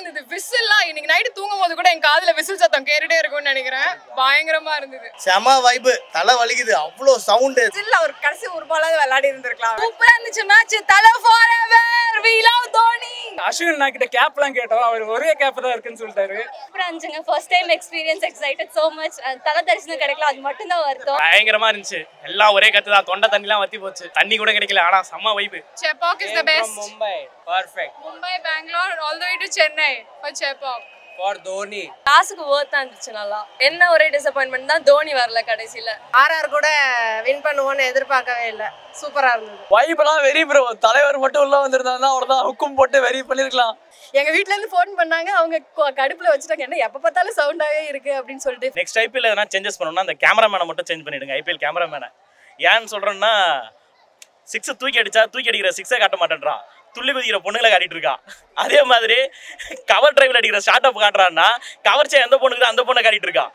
இருந்தது. விசில்லாம் இன்னைக்கு நைட்டு தூங்கும்போது கூட என் காதுல விசில் சத்தம் கேட்டுட்டே இருக்கும்னு நினைக்கிறேன். பயங்கரமா இருந்தது. செம வைப். தலை வலிக்குது. அவ்வளோ சவுண்ட். விசில்ல ஒரு கடைசி ஒரு பாலாவது விளையாடி இருந்திருக்கலாம். சூப்பரா இருந்துச்சு மேட்ச். தலை forever. We love Dhoni. Ashwin நான் கிட்ட கேப்லாம் கேட்டோம். அவர் ஒரே கேப் தான் இருக்குன்னு சொல்லிட்டாரு. சூப்பரா இருந்துச்சுங்க. First time experience. Excited so much. தலை தரிசனம் கிடைக்கல, அது மட்டும் தான் வருத்தம். பயங்கரமா இருந்துச்சு. எல்லாம் ஒரே கத்து தான். தொண்டை தண்ணிலாம் வத்தி போச்சு. தண்ணி கூட கிடைக்கல. ஆனா செம்ம vibe. Chepauk is the best. Mumbai. Perfect. Mumbai, Bangalore, all the way to Chennai for Chepauk. For Dhoni. லாஸ்ட்க்கு Wardha இருந்துச்சு நல்லா. என்ன ஒரே டிசப்பாயின்ட்மென்ட் தான், தோனி வரல கடைசில. ஆர்ஆர் கூட வின் பண்ணுவோம்னு எதிர்பார்க்கவே இல்ல. சூப்பரா இருந்தது. வைப்லாம் வெரி ப்ரோ. தலைவர் மட்டும் உள்ள வந்திருந்தாருன்னா அவ்வளவுதான். ஹுக்கும் போட்டு வெரி பண்ணிருக்கலாம். எங்க வீட்ல இருந்து ஃபோன் பண்ணாங்க. அவங்க கடுப்புல வச்சுட்டாங்க. என்ன எப்ப பார்த்தாலும் சவுண்டாவே இருக்கு அப்படின்னு சொல்லிட்டு. நெக்ஸ்ட் ஐபிஎல் எதனா சேஞ்சஸ் பண்ணணும்னா அந்த கேமராமேனை மட்டும் சேஞ்ச் பண்ணிடுங்க. ஐபிஎல் கேமராமேனை ஏன்னு சொல்றேன்னா, 6 தூக்கி அடிக்கிற 6 காட்ட மாட்டேன்றான். துள்ளி குதிக்கிற பொண்ணுங்களை காட்டிட்டு இருக்கான். அதே மாதிரி கவர் டிரைவில் அடிக்கிற ஷார்ட் அப் காட்டுறான்னா, கவர் சே எந்த பொண்ணுக்கு அந்த பொண்ணை காட்டிட்டு இருக்கான்.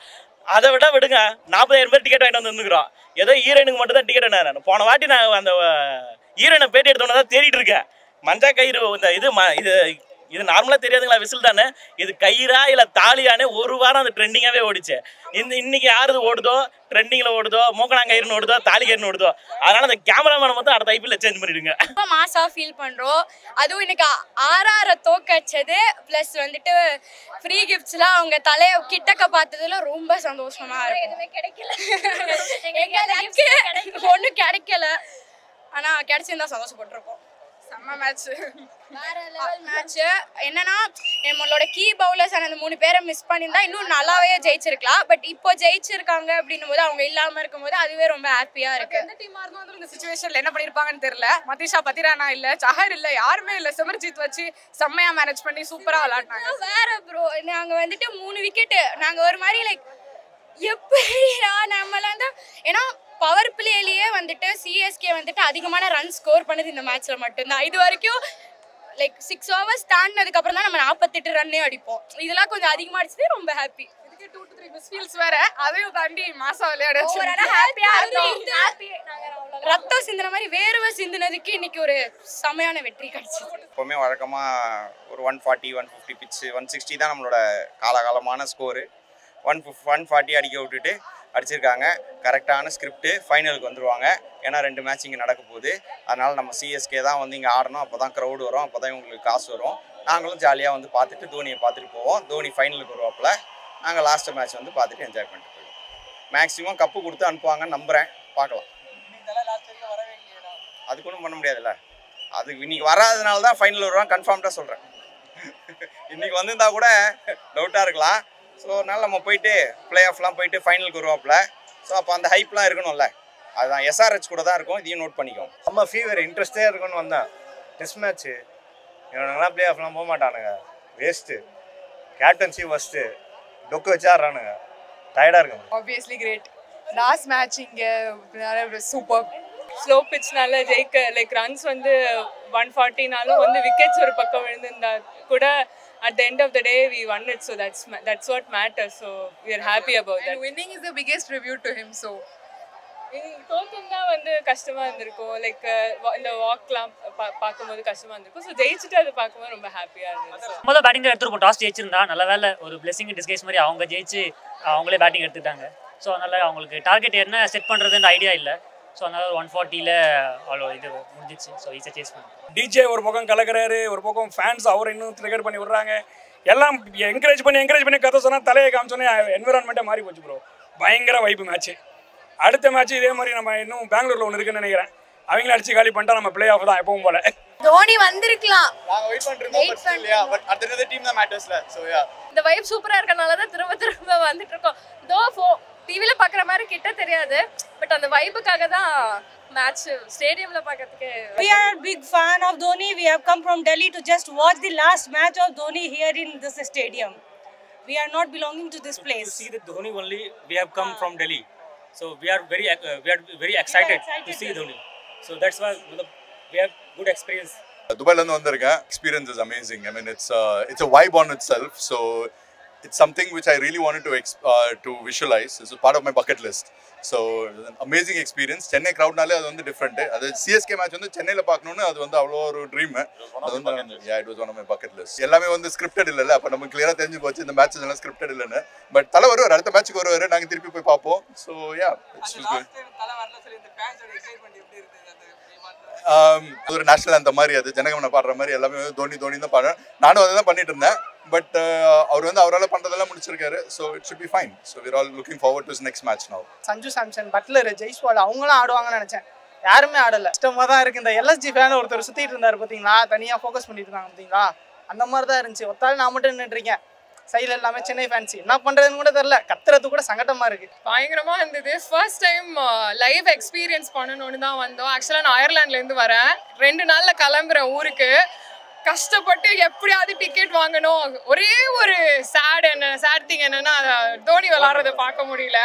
அதை விட விடுங்க, 40,000 பேர் டிக்கெட் வாங்கிட்டு வந்துருக்குறோம். ஏதோ ஹீரோயினுக்கு மட்டும் தான் டிக்கெட் என்ன. போன வாட்டி நான் அந்த ஹீரோயினை பேட்டி எடுத்தோன்னே தான் தேடிட்டு இருக்கேன். மஞ்சா கயிறு இந்த இது நார்மலாக தெரியாதுங்களா, விசில் தானே. இது கயிறா இல்லை தாலியானே ஒரு வாரம் அது ட்ரெண்டிங்காகவே ஓடிச்சு. இன்னைக்கு யாரு ஓடுதோ, ட்ரெண்டிங்கில் ஓடுதோ, மூக்கணாங்கயிறுன்னு ஓடுதோ, தாலி கயிறுன்னு ஓடுதோ. அதனால அந்த கேமராமேனை மட்டும் அடுத்த ஐபிஎல் சேஞ்ச் பண்ணிடுங்க. ரொம்ப மாசா ஃபீல் பண்றோம். அதுவும் இன்னைக்கு ஆர்ஆரை தோக்கடிச்சது பிளஸ் வந்துட்டு ஃப்ரீ கிஃப்ட்ஸ்லாம் அவங்க தலையை கிட்டக்க பார்த்ததுல ரொம்ப சந்தோஷமா இருக்கு. எதுவுமே கிடைக்கல, ஒன்றும் கிடைக்கல. ஆனா கிடைச்சிருந்தா சந்தோஷப்பட்டிருக்கோம். செம்ம மேட்ச், வேற லெவல் மேட்ச். என்னன்னா நம்மளோட கீ பவுலர்ஸ் அந்த 3 பேரை மிஸ் பண்ணியிருந்தா இன்னும் நல்லாவே ஜெயிச்சிருக்கலாம். பட் இப்போ ஜெயிச்சிருக்காங்க அப்படின்னும் போது, அவங்க இல்லாம இருக்கும்போது அதுவே ரொம்ப ஹாப்பியா இருக்கு. எந்த டீமா இருந்தாலும் இந்த சிச்சுவேஷன்ல என்ன பண்ணிருப்பாங்கன்னு தெரியல. மதிஷா பத்திரானா இல்ல, சஹர் இல்ல, யாருமே இல்ல. சிமர்ஜித் வச்சு செம்மையா மேனேஜ் பண்ணி சூப்பரா விளையாடினாங்க. வேற ப்ரோ, நாங்க வந்துட்டு 3 விக்கெட் நாங்க ஒரு மாதிரி லைக் எப்படிடா நம்மளாம் தான். ஏன்னா பவர் பிளேலயே வந்துட்டு சிஎஸ்கே வந்துட்டு அதிகமான ரன் ஸ்கோர் பண்ணது இந்த மேட்ச்ல மட்டும்தான். இது வரைக்கும் லைக் 6 ஓவர்ஸ் தாண்டினதுக்கு அப்புறம் தான் நம்ம 48 ரன்னே அடிப்போம். இதெல்லாம் கொஞ்சம் அதிகமா அடிச்சது ரொம்ப ஹாப்பி. இதுக்கு 2 to 3 மிஸ்ஃபீல்ஸ் வேற, அதையும் தாண்டி மாசா விளையாட ஹாப்பியா இருந்தோம். ரத்தம் சிந்துன மாதிரி வேர்வை சிந்துனதுக்கு இன்னைக்கு ஒரு செமையான வெற்றி கிடைச்சது. எப்போவுமே வழக்கமாக ஒரு 140 150 பிச்சு 160 தான் நம்மளோட காலகாலமான ஸ்கோரு. 140 அடிக்க விட்டுட்டு அடிச்சிருக்காங்க. கரெக்டான ஸ்கிரிப்டு. ஃபைனலுக்கு வந்துடுவாங்க. ஏன்னா 2 மேட்ச் இங்கே நடக்க போகுது. அதனால் நம்ம சிஎஸ்கே தான் வந்து இங்கே ஆடணும். அப்போ தான் க்ரௌடு வரும், அப்போ தான் இவங்களுக்கு காசு வரும். நாங்களும் ஜாலியாக வந்து பார்த்துட்டு தோனியை பார்த்துட்டு போவோம். தோனி ஃபைனலுக்கு வருவாப்பில். நாங்கள் லாஸ்ட்டு மேட்ச் வந்து பார்த்துட்டு என்ஜாய் பண்ணிட்டு போயிடுவோம். மேக்ஸிமம் கப்பு கொடுத்து அனுப்புவாங்கன்னு நம்புகிறேன். பார்க்கலாம். அதுக்கு ஒன்றும் பண்ண முடியாதுல்ல. அது இன்னைக்கு வராதனால தான் ஃபைனல் வருவாங்க. கன்ஃபார்ம்டாக சொல்கிறேன். இன்றைக்கி வந்திருந்தா கூட டவுட்டாக இருக்கலாம். ஸோ அதனால் நம்ம போயிட்டு பிளே ஆஃப்லாம் போயிட்டு ஃபைனலுக்கு வருவாப்பில். ஸோ அப்போ அந்த ஹைப்லாம் இருக்கணும்ல. அதுதான் எஸ்ஆர்ஹெச் கூட தான் இருக்கும். இதையும் நோட் பண்ணிக்கோங்க. நம்ம ஃபீவர் இன்ட்ரெஸ்டே இருக்குன்னு வந்தேன். டெஸ்ட் மேட்ச்சு இவனுங்கெல்லாம் பிளே ஆஃப்லாம் போக மாட்டானுங்க. வேஸ்ட்டு. கேப்டன்சி ஃபஸ்ட்டு டொக்கு வச்சு ஆடுறானுங்க. டயர்டாக இருக்குங்க. Obviously great. லாஸ்ட் மேட்ச் இங்கே சூப்பர். ஸ்லோ பிட்ச்னால ஜெயிக்க லைக் ரன்ஸ் வந்து 140நாலும் வந்து விக்கெட்ஸ் ஒரு பக்கம் விழுந்திருந்தா கூட at the end of the day we won it, so that's what matters, so we are happy about that. And winning is the biggest tribute to him. So தோத்துனா வந்து கஷ்டமா இருந்திருக்கும். Like இந்த வாக்லாம் பார்க்கும்போது கஷ்டமா இருந்திருக்கும். ஸோ ஜெயிச்சுட்டு அதை பார்க்கும்போது ரொம்ப ஹாப்பியா இருந்துச்சு. முதல்ல பேட்டிங் தான் எடுத்துருப்போம். டாஸ் ஜெயிச்சிருந்தா நல்ல வேலை. ஒரு பிளெஸிங் டிஸ்கைஸ் மாதிரி அவங்க ஜெயிச்சு அவங்களே பேட்டிங் எடுத்துட்டாங்க. ஸோ அதனால் அவங்களுக்கு டார்கெட் என்ன செட் பண்ணுறதுன்ற ஐடியா இல்லை. ஸோ அதனால 140ல் அவ்வளோ இது முடிஞ்சிச்சு. ஸோ ஈஸியாக சேஸ் பண்ணுறோம். டிஜே ஒரு பக்கம் கலக்கிறாரு, ஒரு பக்கம் ஃபேன்ஸ் அவரை இன்னும் ட்ரிகர் பண்ணி விடுறாங்க. எல்லாம் என்கரேஜ் பண்ணி கதை சொன்னால் தலையை காமிச்சோன்னே என்விரான்மெண்ட்டே மாறி போச்சு ப்ரோ. பயங்கர வைப்பு மேட்ச்சு. அடுத்த மேட்ச் இதே மாதிரி நம்ம இன்னும் பெங்களூரில் ஒன்று இருக்குன்னு நினைக்கிறேன். அவங்கள அடிச்சு காலி பண்ணிட்டா நம்ம பிளே ஆஃப் தான் எப்பவும் போல. தோனி வந்திருக்கலாம். நாங்கள் வெயிட் பண்ணுறோம். பட் அடுத்த டீம் தான் மேட்டர்ஸ்ல. ஸோ இந்த வைப் சூப்பரா இருக்கனால தான் திரும்ப வந்துட்டு இருக்கோம். தோ டிவில பார்க்குற மாதிரி கிட்ட தெரியாது. பட் அந்த வைப்புக்காக தான் மேட்ச் ஸ்டேடியம்ல பார்க்கறதுக்கு. We are a big fan of Dhoni. We have come from Delhi to just watch the last match of Dhoni here in this stadium. We are not belonging to this place. To see the Dhoni only, we have come from Delhi. So we are very excited to see Dhoni. So that's why we have good experience. துபாயில இருந்து வந்திருக்கேன். Experience is amazing. I mean it's a vibe on itself. So it's something which I really wanted to visualize. It's a part of my bucket list. So an amazing experience. Chennai crowd naale adu vandu different. Adu CSK match vandu Chennai la paakanonu adu vandu avlo oru dream. Yeah, it was one of my bucket list. Ellame vandu scripted illala, appo namakku clear ah therinju pochu indha matches ella scripted illana. But thala varu adutha match ku varu naanga thirupi poi paapom. So yeah, it's good. thala varala solli indha fans oda excitement eppadi irundhu ஒரு national அந்த மாதிரி அது ஜனகமன பாடுற மாதிரி எல்லாமே தோனி தான் பாடுறேன். நானும் அதை தான் பண்ணிட்டு இருந்தேன். பட் அவர் வந்து அவரால் பண்ணுறதெல்லாம் முடிச்சிருக்காரு. So it should be fine. So we're all looking forward to next match now. Sanju Samson, Buttler, Jaiswal அவங்களும் ஆடுவாங்கன்னு நினச்சேன். யாருமே ஆடலை. இஷ்டமாக தான் இருக்குது. இந்த எல்எஸ்ஜி ஃபேன் ஒருத்தர் சுற்றிட்டு இருந்தார் பார்த்தீங்களா, தனியாக ஃபோக்கஸ் பண்ணிட்டு இருந்தாங்க பார்த்தீங்களா, அந்த மாதிரி தான் இருந்துச்சு. ஒத்தாலும் நான் மட்டும் நின்றுருக்கேன். சைடில் எல்லாமே சென்னை ஃபேன்ஸ். என்ன பண்ணுறதுன்னு கூட தெரில. கத்துறது கூட சங்கடமாக இருக்குது. பயங்கரமாக இருந்தது. ஃபர்ஸ்ட் டைம் லைவ் எக்ஸ்பீரியன்ஸ் பண்ணணும்னு தான் வந்தோம். ஆக்சுவலாக நான் அயர்லாண்ட்லேருந்து வரேன். 2 நாளில் கிளம்புறேன் ஊருக்கு. கஷ்டப்பட்டு எப்படியாவது டிக்கெட் வாங்கணும். ஒரே ஒரு சேட் திங் என்னன்னா தோனி விளாட்றதை பார்க்க முடியல.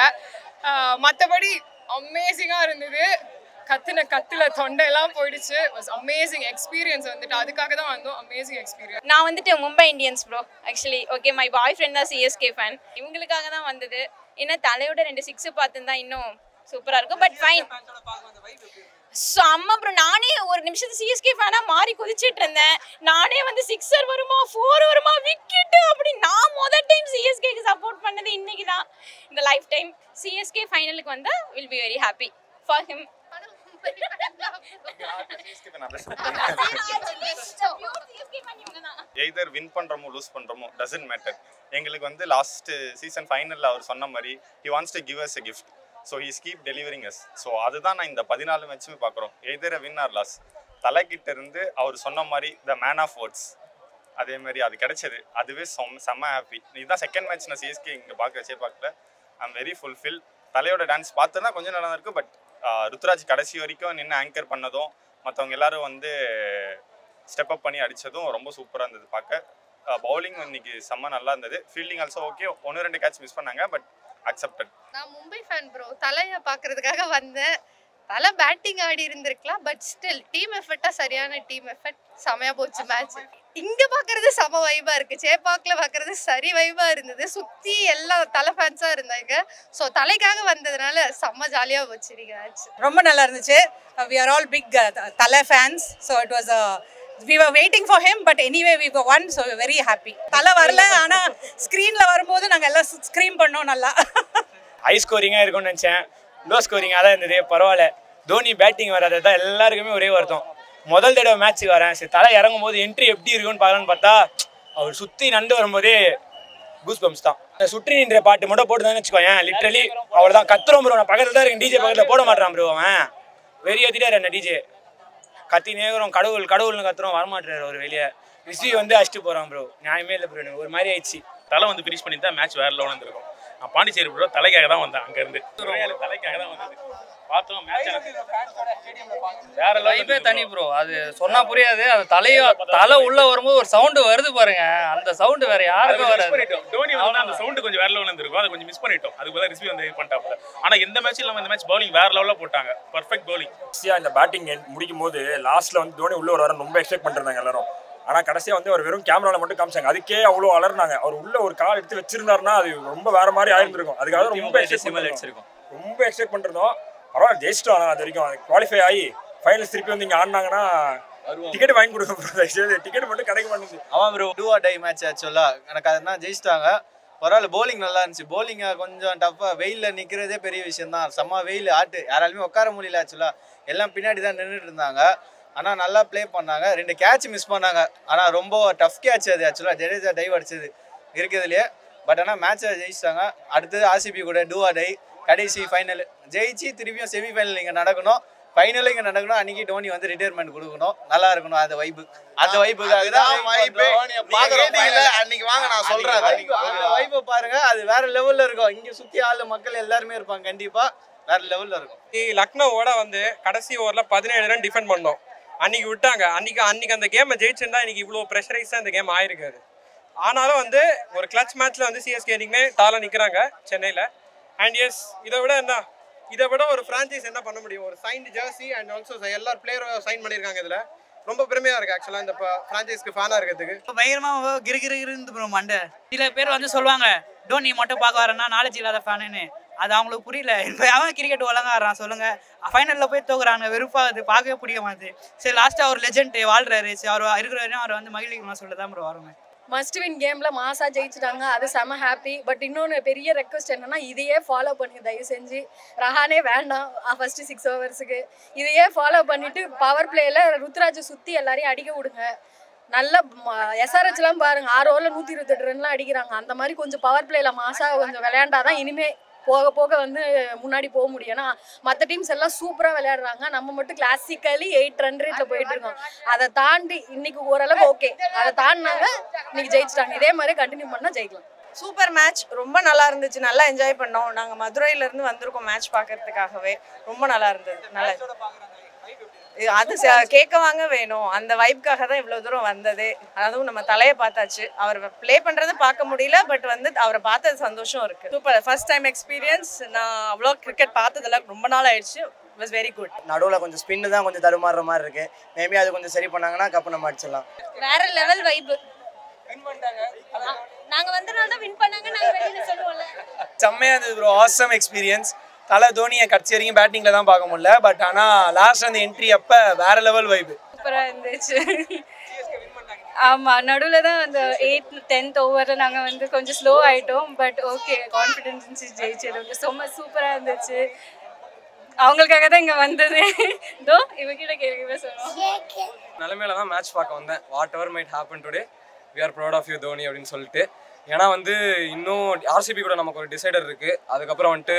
மற்றபடி அமேசிங்காக இருந்தது. கத்துல தொண்டையெல்லாம் போயிடுச்சு. Was amazing experience. வந்துட்டு அதுக்காக தான் வந்தோம். Amazing experience. நான் வந்துட்டு Mumbai Indians bro. Actually okay, my boy friend தான் சிஎஸ்கே ஃபேன். இவங்களுக்காக தான் வந்தது. ஏன்னா தலையோட 2 6 பார்த்துருந்தா இன்னும் சூப்பராக இருக்கும். பட் ஃபைன் செம்ம ப்ரோ. நானே ஒரு நிமிஷத்துக்கு சிஎஸ்கே ஃபேனாக மாறி குதிச்சிட்டு இருந்தேன். நானே வந்து 6 வருமா 4 வருமா விக்கெட்டு அப்படி நான் முதல் டைம் சிஎஸ்கேக்கு சப்போர்ட் பண்ணது இன்னைக்கு தான். இந்த லைஃப் டைம் சிஎஸ்கே ஃபைனலுக்கு வந்தால் will be very happy for him. Either win பண்ணுறோமோ லூஸ் பண்ணுறோமோ டசன்ட் மேட்டர். எங்களுக்கு வந்து லாஸ்ட் சீசன் ஃபைனலில் அவர் சொன்ன மாதிரி he wants to give us a gift. So he's keep delivering us. So அதுதான் நான் இந்த 14 மேட்சுமே பார்க்குறோம். Either win or loss. தலைக்கிட்ட இருந்து அவர் சொன்ன மாதிரி த மேன் ஆஃப் வேர்ட்ஸ் அதே மாதிரி அது கிடைச்சது. அதுவே செம்ம ஹாப்பி. இதுதான் செகண்ட் மேட்ச் நான் சிஎஸ்கே இங்கே பார்க்கல. I am very fulfil. தலையோட டான்ஸ் பார்த்தா கொஞ்சம் நல்லா இருக்கும். பட் ருத்ராஜ் கடைசி வரைக்கும் நின்று ஆங்கர் பண்ணதும் மற்றவங்க எல்லாரும் வந்து ஸ்டெப் அப் பண்ணி அடித்ததும் ரொம்ப சூப்பராக இருந்தது பார்க்க. பவுலிங் இன்னைக்கு செம்ம நல்லா இருந்தது. Fielding also okay. 1-2 catch miss பண்ணாங்க. But accepted. நான் மும்பை ஃபேன் ப்ரோ. தலையை பார்க்கறதுக்காக வந்தேன். தலை பேட்டிங் ஆடி இருந்திருக்கலாம். பட் ஸ்டில் டீம் எஃபர்ட்டாக சரியான டீம் எஃபர்ட். செமையாக போச்சு மேட்ச். இங்கே பார்க்குறது செம வைபாக இருக்குது. சேப்பாக்கில் பார்க்குறது சரி வைபாக இருந்தது. சுற்றி எல்லா தலை ஃபேன்ஸாக இருந்தாங்க. ஸோ தலைக்காக வந்ததுனால செம்ம ஜாலியாக போச்சு நீங்கள் மேட்ச். ரொம்ப நல்லா இருந்துச்சு. we are all big Thala fans, so it was we were waiting for him, but anyway we won, so we were very happy. Thala வரல, ஆனா ஸ்கிரீன்ல வரும்போது நாங்க எல்லாம் ஸ்கிரீம் பண்ணோம். நல்லா ஹை ஸ்கோரிங்காக இருக்கும்னு நினச்சேன். லோ ஸ்கோரிங்காக தான் இருந்தது. பரவாயில்ல. தோனி பேட்டிங் வராது தான் எல்லாருக்குமே ஒரே வருத்தம். முதல் தடவை மேட்ச்சுக்கு வரேன். சரி தலை இறங்கும் போது என்ட்ரி எப்படி இருக்குன்னு பார்க்கலான்னு பார்த்தா அவர் சுற்றி நண்டு வரும்போதே கூஸ் பம்ப்ஸ் தான். சுற்றி நின்ற பாட்டு மட்டும் போட்டு தான் வச்சுக்கோயேன். லிட்ரலி அவ்வளோதான். கத்துறோம் ப்ரோ. நான் பக்கத்தில் தான் இருக்கேன். டிஜே பக்கத்தில் போட மாட்டேறான் ப்ரோ. அவன் வெறி ஏற்றிட்டார் என்ன டிஜே. கத்தி நேரம் கடவுள்னு கத்துறோம். வரமாட்டாரு ஒரு வெளியே. ரிஷி வந்து அடிச்சுட்டு போகிறான் ப்ரோ. நியாயமே இல்லை ப்ரோ. எனக்கு ஒரு மாதிரி ஆயிடுச்சு. தலை வந்து ஃபினிஷ் பண்ணி தான் மேட்ச் வேற லெவலில் இருந்திருக்கும். நான் பாண்டிச்சேரி ப்ரோ தலைக்காக தான் வந்தேன். அங்கேருந்து தலைக்காக தான் வந்தது. பார்த்தோம் மேட்ச் வேற லைஃபே தனி ப்ரோ. அது சொன்னா புரியாது. அது தலை உள்ள வரும்போது ஒரு சவுண்டு வருது பாருங்க. அந்த சவுண்டு வேற யாருக்கும் வராது. டோனி வந்து அந்த சவுண்டு கொஞ்சம் வேற லெவலில் இருந்திருக்கும். அதை கொஞ்சம் மிஸ் பண்ணிட்டோம். அதுக்கு பதிலாக ரிஷி வந்து இது பண்ணிட்டாப்ல. ஆனால் எந்த மேட்ச் இல்லாமல் இந்த மேட்ச் பவுலிங் வேற லெவலில் போட்டாங்க. Perfect bowling. இந்த பேட்டிங் முடிக்கும் போது லாஸ்ட்ல வந்து தோனி உள்ள வர ரொம்ப எக்ஸ்பெக்ட் பண்ணிருந்தாங்க எல்லாரும். ஆனால் கடைசியாக வந்து அவர் வெறும் கேமராவில் மட்டும் காமிச்சாங்க. அதுக்கே அவ்வளோ அலர்னாங்க. அவர் உள்ள ஒரு கால் எடுத்து வச்சிருந்தாருன்னா அது ரொம்ப வேற மாதிரி ஆயிருந்திருக்கும். அதுக்காக ரொம்ப எக்ஸ்பெக்ட் பண்ணிருந்தோம். பரவாயில்ல ஜெயிச்சிட்டோம். அது வரைக்கும் குவாலிஃபை ஆகி ஃபைனல்ஸ் திருப்பி வந்து இங்கே ஆடினாங்கன்னா டிக்கெட் வாங்கி கொடுக்க டிக்கெட் மட்டும் கிடைக்க மாட்டேங்குது. அவன் ப்ரோ 2 or die மேட்ச் ஆக்சுவலாக எனக்கு அதனால் ஜெயிச்சிட்டாங்க. பரவாயில்ல. போலிங் நல்லா இருந்துச்சு. போலிங்கை கொஞ்சம் டஃப்பாக வெயிலில் நிற்கிறதே பெரிய விஷயம் தான். செம்ம வெயில் ஆட்டு. யாராலுமே உட்கார முடியல ஆக்சுவலாக. எல்லாம் பின்னாடி தான் நின்றுட்டு இருந்தாங்க. ஆனால் நல்லா ப்ளே பண்ணாங்க. 2 கேட்ச் மிஸ் பண்ணாங்க. ஆனால் ரொம்ப டஃப் கேட்ச் அது ஆக்சுவலாக. ஜடேஜா டைவ் அடிச்சது இருக்கிறதுலையே. பட் ஆனால் மேட்சை ஜெயிச்சிட்டாங்க. அடுத்தது ஆர்சிபி கூட 2 or die கடைசி ஃபைனல் ஜெயிச்சு திருப்பியும் செமிஃபைனல் இங்கே நடக்கணும். ஃபைனலும் இங்கே நடக்கணும். அன்றைக்கி டோனி வந்து ரிட்டையர்மெண்ட் கொடுக்கணும். நல்லா இருக்கணும். அந்த வைப்புக்காக தான் அன்னைக்கு வாங்க நான் சொல்கிறேன். அந்த வைப்பை பாருங்க. அது வேற லெவலில் இருக்கும். இங்கே சுற்றி ஆள் மக்கள் எல்லாருமே இருப்பாங்க. கண்டிப்பாக வேற லெவலில் இருக்கும். லக்னோவோட வந்து கடைசி ஓவரில் 17 ரன் டிஃபெண்ட் பண்ணோம். அன்னைக்கு விட்டாங்க. அன்னைக்கு அந்த கேமை ஜெயிச்சிருந்தா இன்னைக்கு இவ்வளோ ப்ரெஷரைஸாக இந்த கேம் ஆயிருக்காது. ஆனாலும் வந்து ஒரு கிளச் மேட்ச்சில் வந்து சிஎஸ்கே இன்னைக்குமே டாலாக நிற்கிறாங்க சென்னையில். அண்ட் எஸ் இதை விட ஒரு ஃப்ரான்ச்சைஸ் என்ன பண்ண முடியும்? ஒரு சைன்டு ஜெர்சி அண்ட் ஆல்சோ எல்லா பிளேயரும் சைன் பண்ணியிருக்காங்க. இதில் ரொம்ப பெருமையாக இருக்குது ஆக்சுவலாக இந்த ஃப்ரான்ச்சைஸ்க்கு ஃபேனாக இருக்கிறதுக்கு. பயங்கரமாக கிரு ப்ரோ மண்டை. சில பேர் வந்து சொல்லுவாங்க டோனி மட்டும் பார்க்க வரேன்னா நாலேஜ் இல்லாத ஃபேனுன்னு. அது அவங்களுக்கு புரியல. இப்போ அவன் கிரிக்கெட் ஒழுங்கா ஆடுறான் சொல்லுங்க. ஃபைனலில் போய் தோக்குறாங்க, வெறுப்பாகுது, பார்க்கவே பிடிக்க மாட்டுது. சரி லாஸ்ட்டாக அவர் லெஜெண்ட் வாழ்றாரு, சரி அவர் இருக்கிற வரையும் அவர் வந்து மகிழ்ச்சிக்கணும்னு சொல்லிட்டு தான் ப்ரோ வருங்க. மஸ்ட் வின் கேம்ல மாசா ஜெயிச்சிட்டாங்க, அது செம ஹாப்பி. பட் இன்னொன்று பெரிய ரெக்வஸ்ட் என்னன்னா இதையே ஃபாலோ பண்ணி தயவு செஞ்சு ரஹானே வேண்டாம் ஃபர்ஸ்ட் 6 ஓவர்ஸுக்கு. இதையே ஃபாலோ பண்ணிட்டு பவர் பிளேல ருத்ராஜை சுற்றி எல்லாரையும் அடிக்க விடுங்க. நல்ல எஸ்ஆர்ஹெச்லாம் பாருங்க 6 ஓவரில் 128 ரன்லாம் அடிக்கிறாங்க. அந்த மாதிரி கொஞ்சம் பவர் பிளேல மாசா கொஞ்சம் விளையாண்டாதான் இனிமே போக போக வந்து முன்னாடி போக முடியும். ஏன்னா மற்ற டீம்ஸ் எல்லாம் சூப்பராக விளையாடுறாங்க, நம்ம மட்டும் கிளாசிக்கலி 8 ரன் ரேட்டில் போயிட்டு இருக்கோம். அதை தாண்டி இன்னைக்கு ஓரளவு ஓகே, அதை தாண்டினாங்க, இன்னைக்கு ஜெயிச்சிட்டாங்க. இதே மாதிரி கண்டினியூ பண்ணால் ஜெயிக்கலாம். சூப்பர் மேட்ச், ரொம்ப நல்லா இருந்துச்சு, நல்லா என்ஜாய் பண்ணோம். நாங்கள் மதுரையிலேருந்து வந்திருக்கோம் மேட்ச் பார்க்கறதுக்காகவே. ரொம்ப நல்லா இருந்தது. நல்லா அது கேட்க வாங்க வேணும், அந்த வைப்காக தான் இவ்வளோ தூரம் வந்தது. அதுவும் நம்ம தலையை பார்த்தாச்சு, அவர் ப்ளே பண்ணுறது பார்க்க முடியல, பட் வந்து அவரை பார்த்தது சந்தோஷம் இருக்குது. Super, first time experience. நான் அவ்வளோ கிரிக்கெட் பார்த்ததெல்லாம் ரொம்ப நாள் ஆயிடுச்சு. It was very good. நடுவில் கொஞ்சம் ஸ்பின்னு தான் கொஞ்சம் தடுமாறுற மாதிரி இருக்குது. மேபி அது கொஞ்சம் சரி பண்ணாங்கன்னா கப்பு நம்ம அடிச்சிடலாம். வேற லெவல் வைப். நாங்க வந்தனால தான் வின் பண்ணாங்க, நாங்க வெளியில சொல்லுவோம்ல. செம்மையா இருந்தது ப்ரோ, ஆசம் எக்ஸ்பீரியன்ஸ். தலை தோனியை கடைசி வரைக்கும் பேட்டிங்ல தான் பார்க்க முடியல, பட் ஆனால் லாஸ்ட் அந்த என்ட்ரி அப்போ வேற லெவல் வைப். சூப்பராக இருந்துச்சு. ஆமாம், நடுவில் தான் அந்த 8th 10th ஓவரில் நாங்கள் வந்து கொஞ்சம் ஸ்லோ ஆகிட்டோம். பட் ஓகே, கான்ஃபிடென்ஸ் இருந்துச்சு, ஜெயிச்சிடும். ரொம்ப சூப்பராக இருந்துச்சு. அவங்களுக்காக தான் இங்கே வந்தது. இதோ இவங்கிட்ட கேள்வி சொல்லுவோம். நிலைமையில தான் மேட்ச் பார்க்க வந்தேன். Whatever might happen today, we are proud of you Dhoni அப்படின்னு சொல்லிட்டு. ஏன்னா வந்து இன்னும் ஆர்சிபி கூட நமக்கு ஒரு டிசைடர் இருக்குது. அதுக்கப்புறம் வந்துட்டு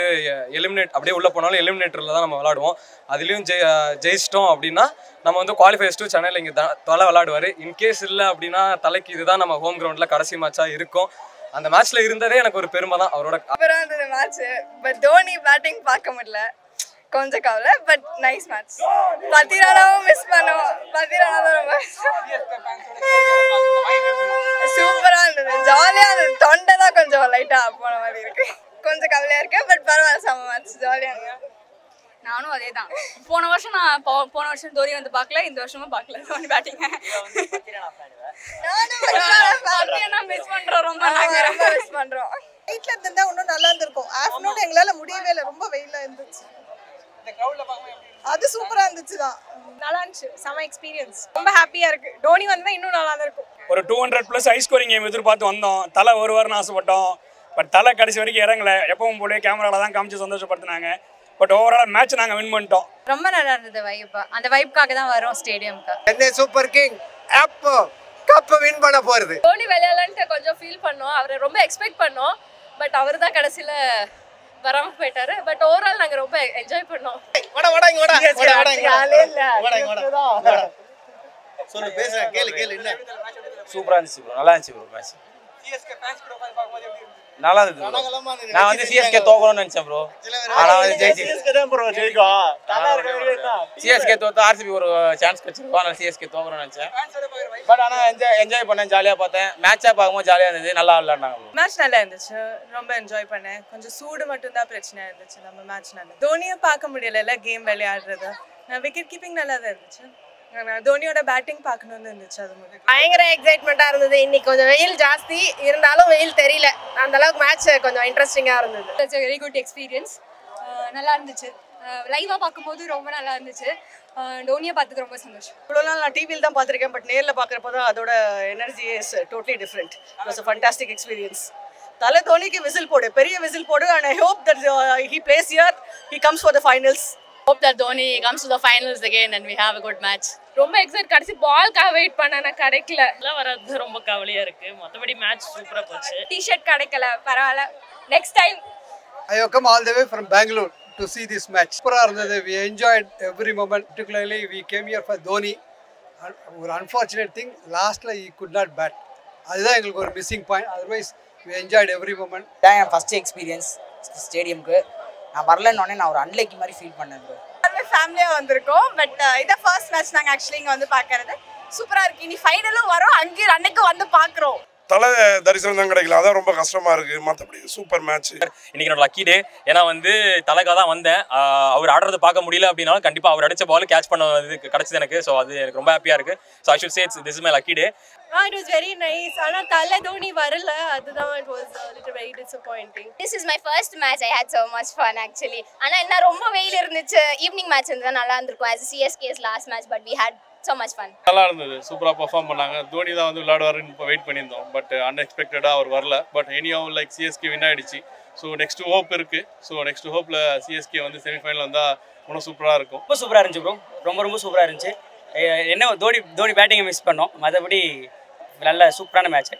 எலிமினேட் அப்படியே உள்ளே போனாலும் எலிமினேட்டரில் தான் நம்ம விளாடுவோம். அதுலேயும் ஜெயிச்சிட்டோம் அப்படின்னா நம்ம வந்து குவாலிஃபைஸ் டு சென்னையில் இங்கே தலை விளாடுவார். இன்கேஸ் இல்லை அப்படின்னா தலைக்கு இதுதான் நம்ம ஹோம் கிரவுண்டில் கடைசி மேட்சாக இருக்கும். அந்த மேட்ச்சில் இருந்ததே எனக்கு ஒரு பெருமை தான் அவரோட. சூப்பராக இருந்தது மேட்ச். பட் தோனி பேட்டிங் பார்க்க முடியல, கொஞ்சம் கவலை. But nice match. பத்திரானாவும் மிஸ் பண்ணோம். பத்திரானா தான் ரொம்ப சூப்பரா இருந்தது, ஜாலியா இருந்தது. தொண்டை தான் கொஞ்சம் லைட்டா போன மாதிரி இருக்கு, கொஞ்சம் கவலையா இருக்கு. பட் பரவாயில்ல, செம மேட்ச், ஜாலியா இருக்கு. நானும் அதே தான். போன வருஷம் தோனி வந்து பார்க்கல, இந்த வருஷமும் பார்க்கல தோனி பேட்டிங். மிஸ் பண்றோம், ரொம்ப மிஸ் பண்றோம். நைட்ல இருந்தா இன்னும் நல்லா இருந்திருக்கும். ஆஃப்டர்நூன் எங்களால முடியவே இல்லை, ரொம்ப வெயிலா இருந்துச்சு. அது சூப்பரா இருந்துச்சு தான், நல்லா இருந்துச்சு. செம எக்ஸ்பீரியன்ஸ், ரொம்ப ஹாப்பியா இருக்கு. டோனி வந்தா இன்னும் நல்லா இருக்கும். ஒரு 200+ ஹை ஸ்கோரிங் கேம் எதிர்பார்த்து வந்தோம். தலை வருவார்னு ஆசைப்பட்டோம், பட் தலை கடைசி வரைக்கும் இறங்கல. எப்பவும் போல கேமராவில் தான் காமிச்சு சந்தோஷப்படுத்தினாங்க. பட் ஓவரால் மேட்ச் நாங்கள் வின் பண்ணிட்டோம். ரொம்ப நல்லா இருந்தது வைப். அந்த வைப்காக தான் வரோம் ஸ்டேடியம்க்கு. சென்னை சூப்பர் கிங் அப்போ கப் வின் பண்ண போறது. தோனி விளையாடலான்ட்டு கொஞ்சம் ஃபீல் பண்ணோம், அவரை ரொம்ப எக்ஸ்பெக்ட் பண்ணோம். பட் அவர் தான் கடைசியில வராம போயிட்டாரு. பட் ஓவரால் நாங்க ரொம்ப என்ஜாய் பண்ணோம். சொல்லு, பேசுறேன், கேளு என்ன. சூப்பரா இருந்துச்சு ப்ரோ, நல்லா இருந்துச்சு ப்ரோ மேட்ச். நல்லா இருந்தது. நான் வந்து சிஎஸ்கே தோக்கணும்னு நினைச்சேன் ப்ரோ, ஆனா வந்து சிஎஸ்கே தான் ப்ரோ ஜெயிக்கும். சிஎஸ்கே தோத்து ஆர்சிபி ஒரு சான்ஸ் கிடைச்சிருக்கோம், அதனால சிஎஸ்கே தோக்கணும்னு நினைச்சேன். பட் ஆனா என்ஜாய் பண்ணேன், ஜாலியா பார்த்தேன். மேட்சா பார்க்கும்போது ஜாலியா இருந்தது, நல்லா விளையாண்டாங்க. மேட்ச் நல்லா இருந்துச்சு, ரொம்ப என்ஜாய் பண்ணேன். கொஞ்சம் சூடு மட்டும் தான் பிரச்சனையா இருந்துச்சு. நம்ம மேட்ச் நல்லா, தோனியை பார்க்க முடியல கேம் விளையாடுறது. நான் விக்கெட் கீப்பிங் நல்லா தான் இருந்துச்சு. தோனியோட பேட்டிங் பார்க்கணும்னு இருந்துச்சு. அது மாதிரி பயங்கர எக்ஸைட்மெண்ட்டாக இருந்தது. இன்னைக்கு கொஞ்சம் வெயில் ஜாஸ்தி இருந்தாலும் வெயில் தெரியல, அந்த அளவுக்கு மேட்ச் கொஞ்சம் இன்ட்ரெஸ்டிங்காக இருந்தது. It's very good experience. நல்லா இருந்துச்சு, லைவாக பார்க்கும்போது ரொம்ப நல்லா இருந்துச்சு. டோனியை பார்த்தது ரொம்ப சந்தோஷம். இவ்வளோ நாள் நான் டிவியில் தான் பார்த்துருக்கேன், பட் நேரில் பார்க்குறப்போ தான் அதோட energy is totally different. It was a fantastic experience. தலை தோனிக்கு விசில் போடு, பெரிய விசில் போடு. And I hope that he plays here, he comes for the finals. Hope that Dhoni comes to the finals again and we have a good match. ரொம்ப excite, கடைசி பால்க்காக wait பண்ண கிடைக்கல. எல்லாம் வராது, ரொம்ப கவலையா இருக்கு. மற்றபடி மேட்ச் சூப்பரா போச்சு. டிஷர்ட் கிடைக்கல, பரவாயில்ல, next time. I have come all the way from Bangalore to see this match. சூப்பரா இருந்தது. We enjoyed every moment. Particularly we came here for Dhoni. ஒரு unfortunate thing, lastல he could not bat. அதுதான் எங்களுக்கு ஒரு missing point. Otherwise we enjoyed every moment. தான் என் first experience ஸ்டேடியம்க்கு. நான் வரலன்னொடனே நான் ஒரு அன்லைக்கி மாதிரி ஃபீல் பண்ணேன் ப்ரோ. எல்லாருமே ஃபேமிலியாக வந்திருக்கோம். பட் இதை ஃபர்ஸ்ட் மேட்ச் நாங்கள் ஆக்சுவலி இங்கே வந்து பார்க்கறது சூப்பராக இருக்குது. இனி ஃபைனலும் வரும், அங்கேயும் அன்னைக்கு வந்து பார்க்குறோம். தலை தரிசனம் தான் கிடைக்கல, அதான் ரொம்ப கஷ்டமா இருக்கு. மற்றபடி சூப்பர் மேட்ச். இன்னைக்கு என்னோட லக்கி டே. ஏன்னா வந்து தலைக்காக தான் வந்தேன். அவர் ஆடுறதை பார்க்க முடியல அப்படின்னாலும் கண்டிப்பாக அவர் அடித்த பால் கேட்ச் பண்ண இது கிடைச்சது எனக்கு. ஸோ அது எனக்கு ரொம்ப ஹாப்பியாக இருக்குது. So I should say this is my lucky day. It was very nice. ஆனால் தலை தோனி வரல, அதுதான் it was a little very disappointing. This is my first match. I had so much fun actually. ஆனால் என்ன ரொம்ப வெயில் இருந்துச்சு. ஈவினிங் மேட்ச் இருந்தால் நல்லா இருந்திருக்கும் as CSK's last match, but we had so much fun. நல்லா இருந்தது, சூப்பராக பர்ஃபார்ம் பண்ணாங்க. தோனி தான் வந்து விளையாடுவாருன்னு இப்போ வெயிட் பண்ணியிருந்தோம். பட் அன்எக்ஸ்பெக்டடாக அவர் வரல. பட் எனியாவும் லைக் சிஎஸ்கே வின் ஆகிடுச்சு. ஸோ நெக்ஸ்ட் ஹோப் இருக்குது. ஸோ நெக்ஸ்ட் ஹோப்பில் சிஎஸ்கே வந்து செமிஃபைனல் வந்தால் இன்னும் சூப்பராக இருக்கும். ரொம்ப சூப்பராக இருந்துச்சு ப்ரோ, ரொம்ப சூப்பராக இருந்துச்சு. என்ன தோனி பேட்டிங்கை மிஸ் பண்ணோம், மற்றபடி நல்ல சூப்பரான மேட்ச்.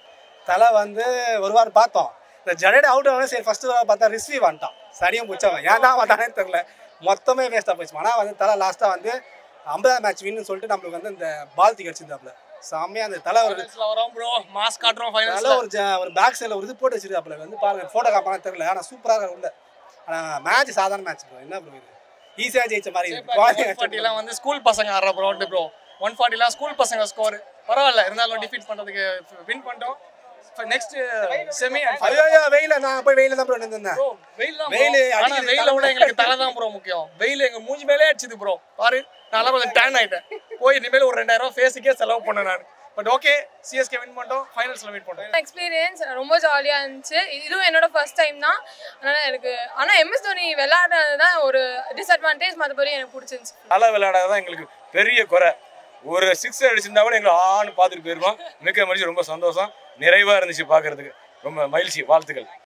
தலை வந்து ஒரு வாரம் பார்த்தோம். இந்த ஜடேஜா அவுட் ஆகணும் சரி, ஃபர்ஸ்ட் வாரம் பார்த்தா ரிஸ்வி வந்துட்டான். சரியும் பிடிச்சவன், ஏன் தான் வந்தானே தெரில, மொத்தமே வேஸ்ட்டாக போயிடுச்சு. ஆனால் வந்து தலை லாஸ்ட்டாக வந்து 50ஆம் மேட்ச் வின்னு சொல்லிட்டு நம்மளுக்கு வந்து இந்த பால் தூக்கி அடிச்சிருந்தாப்புல செம்மையாக. அந்த தலை ஒரு மாஸ் காட்டுறோம் ஒரு பேக் சைடில் ஒரு இது போட்டு வச்சிருக்காப்புல வந்து பாருங்க, ஃபோட்டோ காப்பான தெரியல. ஆனால் சூப்பராக உள்ள. ஆனால் மேட்ச் சாதாரண மேட்ச் ப்ரோ, என்ன ப்ரோ இது ஈஸியாக ஜெயிச்ச மாதிரி. 140 வந்து ஸ்கூல் பசங்க ஆடுற ப்ரோ ப்ரோ 140 ஸ்கூல் பசங்க ஸ்கோர் பரவாயில்ல, இருந்தாலும் டிஃபீட் பண்ணுறதுக்கு வின் பண்ணிட்டோம். நெக்ஸ்ட் செமி ஐயோ வெயில நான் போய் வெயில தான் ப்ரோ நின்னுந்தேன். வெயில விட எங்களுக்கு தலை தான் ப்ரோ முக்கியம். வெயில் எங்க மூஞ்சி மேலே அடிச்சுது ப்ரோ. பாரு நான் கொஞ்சம் டேன் ஆயிட்டேன். போய் இனிமேல் ஒரு 2000 ஃபேஸுக்கே செலவு பண்ணேன் நான். பட் ஓகே, சிஎஸ்கே வின் பண்ணிட்டோம், ஃபைனல்ஸ்ல மீட் பண்ணோம். எக்ஸ்பீரியன்ஸ் ரொம்ப ஜாலியாக இருந்துச்சு. இதுவும் என்னோட ஃபர்ஸ்ட் டைம் தான். அதனால் எனக்கு ஆனால் MS தோனி விளையாடுறது தான் ஒரு டிஸ்அட்வான்டேஜ், மற்றபடி எனக்கு பிடிச்சிருந்துச்சு. நல்லா விளையாடாதான் எங்களுக்கு பெரிய குறை. ஒரு 6 அடிச்சிருந்தா கூட எங்களை ஆன்னு பார்த்துட்டு போயிருவோம். மிக்க மகிழ்ச்சி, ரொம்ப சந்தோஷம், நிறைவாக இருந்துச்சு பார்க்கறதுக்கு. ரொம்ப மகிழ்ச்சி, வாழ்த்துக்கள்.